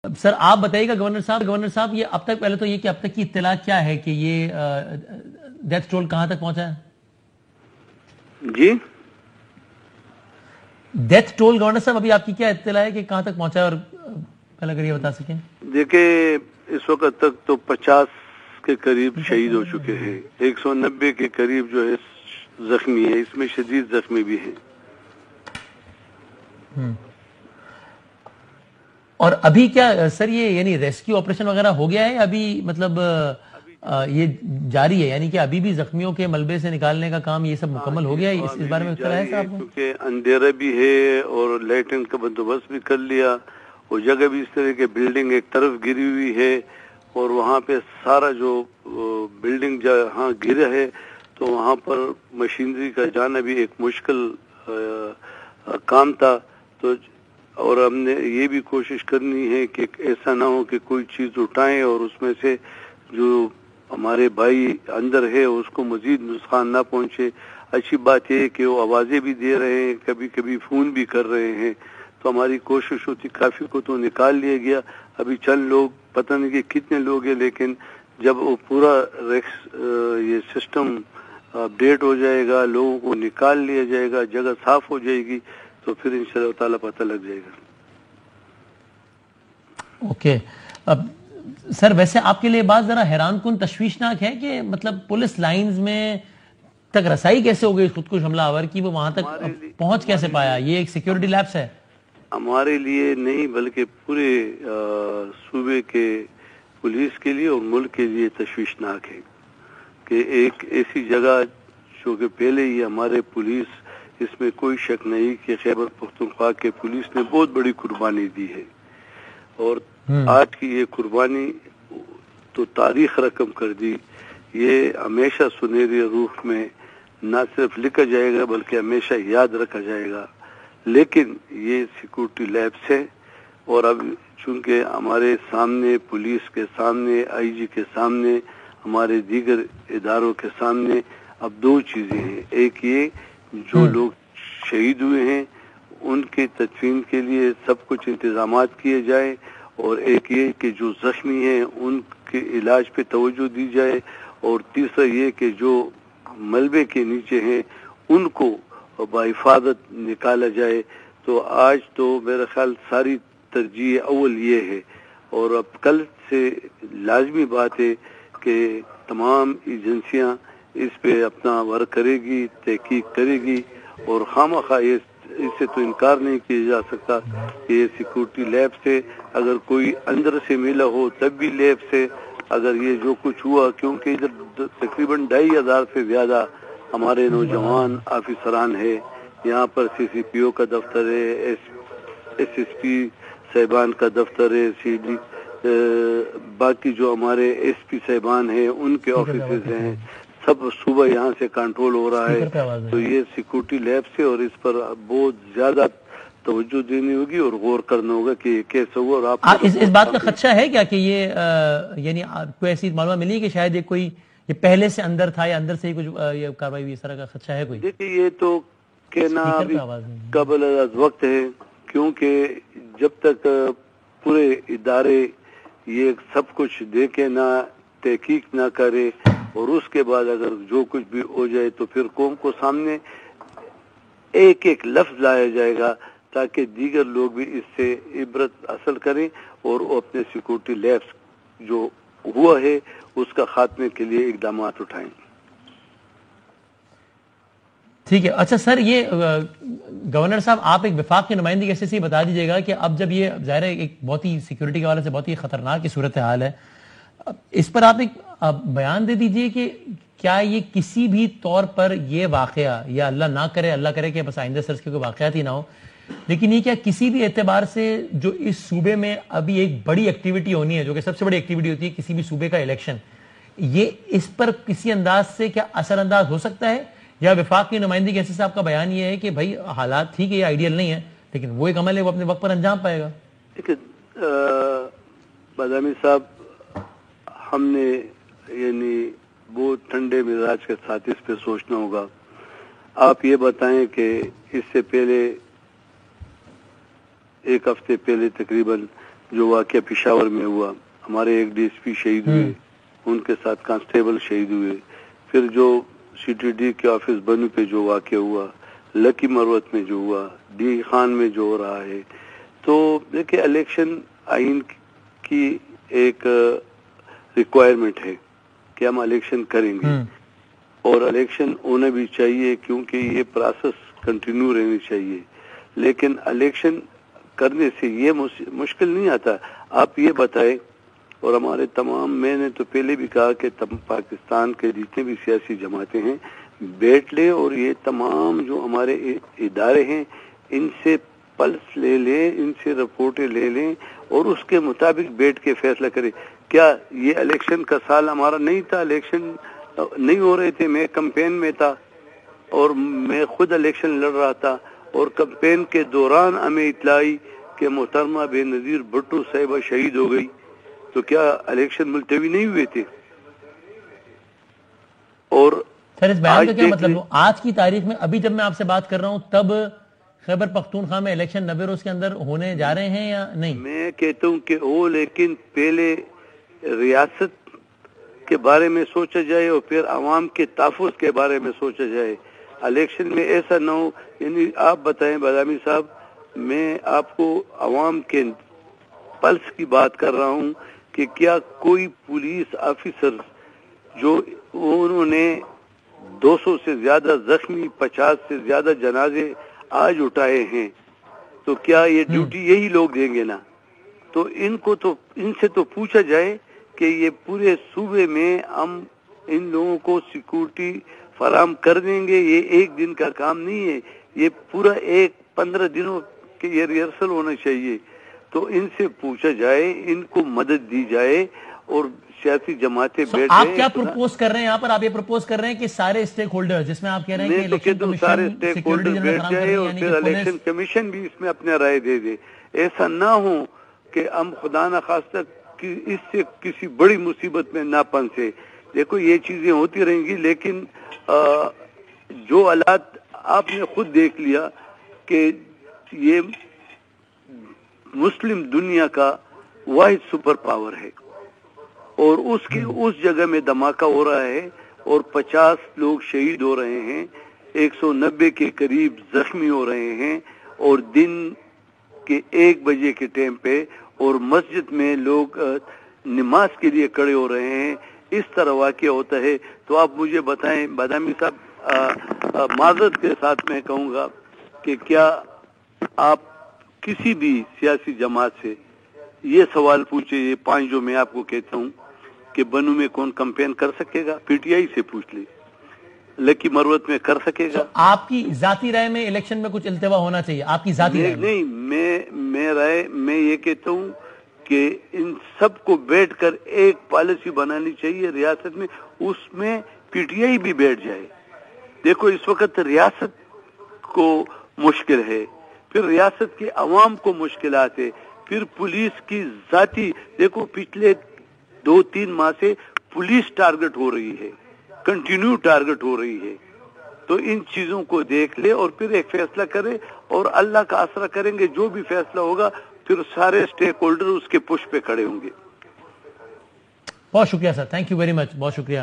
سر آپ بتائیے گا گورنر صاحب یہ اب تک پہلے تو یہ کہ اب تک کی اطلاع کیا ہے کہ یہ ڈیتھ ٹول کہاں تک پہنچا ہے؟ جی ڈیتھ ٹول گورنر صاحب ابھی آپ کی کیا اطلاع ہے کہ کہاں تک پہنچا ہے، اور پہلے اگر یہ بتا سکیں۔ دیکھیں اس وقت تک تو 50 کے قریب شہید ہو چکے ہیں، 190 کے قریب جو ہے زخمی ہے، اس میں شدید زخمی بھی ہیں۔ اور ابھی کیا سر یہ یعنی ریسکیو آپریشن وغیرہ ہو گیا ہے، ابھی مطلب یہ جاری ہے، یعنی کہ ابھی بھی زخمیوں کے ملبے سے نکالنے کا کام یہ سب مکمل ہو گیا ہے؟ اس بارے میں اطلاع ہے صاحب کو؟ کیونکہ اندھیرا بھی ہے اور لائٹنگ کا بندوبست بھی کر لیا، وہ جگہ بھی اس طرح کے بلڈنگ ایک طرف گری ہوئی ہے اور وہاں پہ سارا جو بلڈنگ جہاں گرا ہے تو وہاں پر مشینری کا جانا بھی ایک مشکل کام تھا، تو اور ہم نے یہ بھی کوشش کرنی ہے کہ ایسا نہ ہو کہ کوئی چیز اٹھائیں اور اس میں سے جو ہمارے بھائی اندر ہے اس کو مزید نقصان نہ پہنچے۔ اچھی بات یہ ہے کہ وہ آوازیں بھی دے رہے ہیں، کبھی کبھی فون بھی کر رہے ہیں، تو ہماری کوشش ہوتی کافی کو تو نکال لیا گیا، ابھی چند لوگ پتہ نہیں کہ کتنے لوگ ہیں، لیکن جب وہ پورا یہ سسٹم اپڈیٹ ہو جائے گا، لوگوں کو نکال لیا جائے گا، جگہ صاف ہو جائے گی تو پھر انشاءاللہ تعالیٰ پتہ لگ جائے گا۔ اوکے، اب سر ویسے آپ کے لیے بات ذرا حیران کن تشویشناک ہے کہ مطلب پولیس لائنز میں تک رسائی کیسے ہو گئی خود کش حملہ آور کی، وہ وہاں تک پہنچ کیسے پایا؟ یہ ایک سیکیورٹی لیپس ہے؟ ہمارے لیے نہیں بلکہ پورے صوبے کے پولیس کے لیے اور ملک کے لیے تشویشناک ہے کہ ایک ایسی جگہ جو کہ پہلے ہی ہمارے پولیس، اس میں کوئی شک نہیں کہ خیبر پختونخوا کے پولیس نے بہت بڑی قربانی دی ہے، اور آج کی یہ قربانی تو تاریخ رقم کر دی، یہ ہمیشہ سنہری روح میں نہ صرف لکھا جائے گا بلکہ ہمیشہ یاد رکھا جائے گا۔ لیکن یہ سیکورٹی لیبس ہے، اور اب چونکہ ہمارے سامنے پولیس کے سامنے، آئی جی کے سامنے، ہمارے دیگر اداروں کے سامنے اب دو چیزیں ہیں، ایک یہ جو لوگ شہید ہوئے ہیں ان کی تدفین کے لیے سب کچھ انتظامات کیے جائیں، اور ایک یہ کہ جو زخمی ہیں ان کے علاج پہ توجہ دی جائے، اور تیسرا یہ کہ جو ملبے کے نیچے ہیں ان کو بحفاظت نکالا جائے۔ تو آج تو میرا خیال ساری ترجیح اول یہ ہے، اور اب کل سے لازمی بات ہے کہ تمام ایجنسیاں اس پہ اپنا ورک کرے گی، تحقیق کرے گی، اور خواہ اس سے تو انکار نہیں کیا جا سکتا کہ یہ سیکورٹی لیب سے اگر کوئی اندر سے ملا ہو تب بھی لیب سے، اگر یہ جو کچھ ہوا، کیونکہ ادھر تقریباً 2500 سے زیادہ ہمارے نوجوان آفیسران ہیں، یہاں پر سی سی پی او کا دفتر ہے، ایس ایس پی صاحبان کا دفتر ہے، سی ڈی باقی جو ہمارے ایس پی صاحبان ہیں ان کے آفیسز ہیں، سب صوبہ یہاں سے کنٹرول ہو رہا ہے، تو یہ سیکورٹی لیب سے، اور اس پر بہت زیادہ توجہ دینی ہوگی اور غور کرنا ہوگا کہ یہ کیسے ہوا۔ اور آپ اس بات کا خدشہ ہے کیا کہ یہ یعنی کوئی ایسی معلومات ملی کہ شاید یہ کوئی یہ پہلے سے اندر تھا یا اندر سے ہی کچھ یہ کاروائی ہوئی، اس طرح کا خدشہ ہے کوئی؟ دیکھیے یہ تو کہنا ابھی قبل از وقت ہے، کیونکہ جب تک پورے ادارے یہ سب کچھ دیکھے نہ، تحقیق نہ کرے، اور اس کے بعد اگر جو کچھ بھی ہو جائے تو پھر قوم کو سامنے ایک ایک لفظ لایا جائے گا تاکہ دیگر لوگ بھی اس سے عبرت حاصل کریں اور وہ اپنے سیکورٹی لیبس جو ہوا ہے اس کا خاتمے کے لیے اقدامات اٹھائیں۔ ٹھیک ہے، اچھا سر یہ گورنر صاحب آپ ایک وفاق کی نمائندگی ایسے سے بتا دیجیے گا کہ اب جب یہ ظاہر ہے ایک بہت ہی سیکورٹی کے حوالے سے بہت ہی خطرناک صورتحال ہے، اس پر آپ ایک بیان دے دیجئے کہ کیا یہ کسی بھی طور پر یہ واقعہ، یا اللہ نہ کرے، اللہ کرے کہ بس آئندہ سرس کے کوئی واقعات ہی نہ ہو، لیکن یہ کیا کسی بھی اعتبار سے جو اس صوبے میں ابھی ایک بڑی ایکٹیویٹی ہونی ہے، جو کہ سب سے بڑی ایکٹیویٹی ہوتی ہے کسی بھی صوبے کا الیکشن، یہ اس پر کسی انداز سے کیا اثر انداز ہو سکتا ہے، یا وفاق کی نمائندگی ایسے سے آپ کا بیان یہ ہے کہ بھائی حالات ٹھیک ہے، یہ آئیڈیل نہیں ہے لیکن وہ ایک عمل ہے، وہ اپنے وقت پر انجام پائے گا؟ دیکھیں بادامی صاحب، ہم نے یعنی بہت ٹھنڈے مزاج کے ساتھ اس پہ سوچنا ہوگا۔ آپ یہ بتائیں کہ اس سے پہلے ایک ہفتے پہلے تقریباً جو واقعہ پشاور میں ہوا، ہمارے ایک ڈی ایس پی شہید ہوئے، ان کے ساتھ کانسٹیبل شہید ہوئے، پھر جو سی ٹی ڈی کے آفس بنو پہ جو واقعہ ہوا، لکی مروت میں جو ہوا، ڈی خان میں جو ہو رہا ہے. تو دیکھیں الیکشن آئین کی ایک ریکوائرمنٹ ہے کہ ہم الیکشن کریں گے، اور الیکشن ہونا بھی چاہیے کیونکہ یہ پروسیس کنٹینیو رہنی چاہیے. لیکن الیکشن کرنے سے یہ مشکل نہیں آتا. آپ یہ بتائیں، اور ہمارے تمام، میں نے تو پہلے بھی کہا کہ پاکستان کے جتنے بھی سیاسی جماعتیں ہیں بیٹھ لیں، اور یہ تمام جو ہمارے ادارے ہیں ان سے پلس لے لیں، ان سے رپورٹیں لے لیں، اور اس کے مطابق بیٹھ کے فیصلہ کریں. کیا یہ الیکشن کا سال ہمارا نہیں تھا؟ الیکشن نہیں ہو رہے تھے، میں کمپین میں تھا اور میں خود الیکشن لڑ رہا تھا، اور کمپین کے دوران ہمیں اطلاع آئی کہ محترمہ بے نظیر بھٹو صاحبہ شہید ہو گئی. تو کیا الیکشن ملتوی نہیں ہوئے تھے؟ اور سر اس بیان کا کیا مطلب؟ آج کی تاریخ میں ابھی جب میں آپ سے بات کر رہا ہوں تب خیبر پختونخوا میں الیکشن 90 روز کے اندر ہونے جا رہے ہیں یا نہیں؟ میں کہتا ہوں کہ ہو، لیکن پہلے ریاست کے بارے میں سوچا جائے اور پھر عوام کے تحفظ کے بارے میں سوچا جائے. الیکشن میں ایسا نہ ہو. یعنی آپ بتائیں بادامی صاحب، میں آپ کو عوام کے پلس کی بات کر رہا ہوں کہ کیا کوئی پولیس آفیسر جو انہوں نے 200 سے زیادہ زخمی، 50 سے زیادہ جنازے آج اٹھائے ہیں، تو کیا یہ ڈیوٹی یہی لوگ دیں گے نا؟ تو ان سے تو پوچھا جائے کہ یہ پورے صوبے میں ہم ان لوگوں کو سیکورٹی فراہم کر دیں گے. یہ ایک دن کا کام نہیں ہے، یہ پورا 15 دنوں کے یہ ریہرسل ہونا چاہیے. تو ان سے پوچھا جائے، ان کو مدد دی جائے، اور سیاسی جماعتیں بیٹھ جائیں. آپ کیا پروپوز کر رہے ہیں یہاں پر؟ آپ یہ پروپوز کر رہے ہیں کہ سارے اسٹیک ہولڈر، جس میں آپ کہہ رہے ہیں کہ الیکشن کمیشن سارے اسٹیک ہولڈر بیٹھ جائے، اور پھر الیکشن کمیشن بھی اس میں اپنے رائے دے دے. ایسا نہ ہو کہ ہم خدا نہ خواستہ اس سے کسی بڑی مصیبت میں نہ پھنسے. دیکھو یہ چیزیں ہوتی رہیں گی، لیکن جو حالات آپ نے خود دیکھ لیا کہ یہ مسلم دنیا کا واحد سپر پاور ہے، اور اس جگہ میں دھماکہ ہو رہا ہے، اور 50 لوگ شہید ہو رہے ہیں، 190 کے قریب زخمی ہو رہے ہیں، اور دن کے 1 بجے کے ٹائم پہ، اور مسجد میں لوگ نماز کے لیے کھڑے ہو رہے ہیں. اس طرح واقعہ ہوتا ہے. تو آپ مجھے بتائیں بادامی صاحب، معذرت کے ساتھ میں کہوں گا کہ کیا آپ کسی بھی سیاسی جماعت سے یہ سوال پوچھے، یہ 5 جو میں آپ کو کہتا ہوں کہ بنو میں کون کمپین کر سکے گا؟ پی ٹی آئی سے پوچھ لے. لکی مروت میں کر سکے گا؟ آپ کی ذاتی رائے میں الیکشن میں کچھ التوا ہونا چاہیے؟ آپ کی ذاتی رائے نہیں، میں یہ کہتا ہوں کہ ان سب کو بیٹھ کر ایک پالیسی بنانی چاہیے ریاست میں، اس میں پی ٹی آئی بھی بیٹھ جائے. دیکھو اس وقت ریاست کو مشکل ہے، پھر ریاست کے عوام کو مشکلات ہے، پھر پولیس کی ذاتی، دیکھو پچھلے 2-3 ماہ سے پولیس ٹارگٹ ہو رہی ہے، کنٹینیو ٹارگٹ ہو رہی ہے. تو ان چیزوں کو دیکھ لے اور پھر ایک فیصلہ کرے، اور اللہ کا آسرا کریں گے. جو بھی فیصلہ ہوگا پھر سارے اسٹیک ہولڈر اس کے پش پہ کھڑے ہوں گے. بہت شکریہ سر، تھینک یو ویری مچ، بہت شکریہ.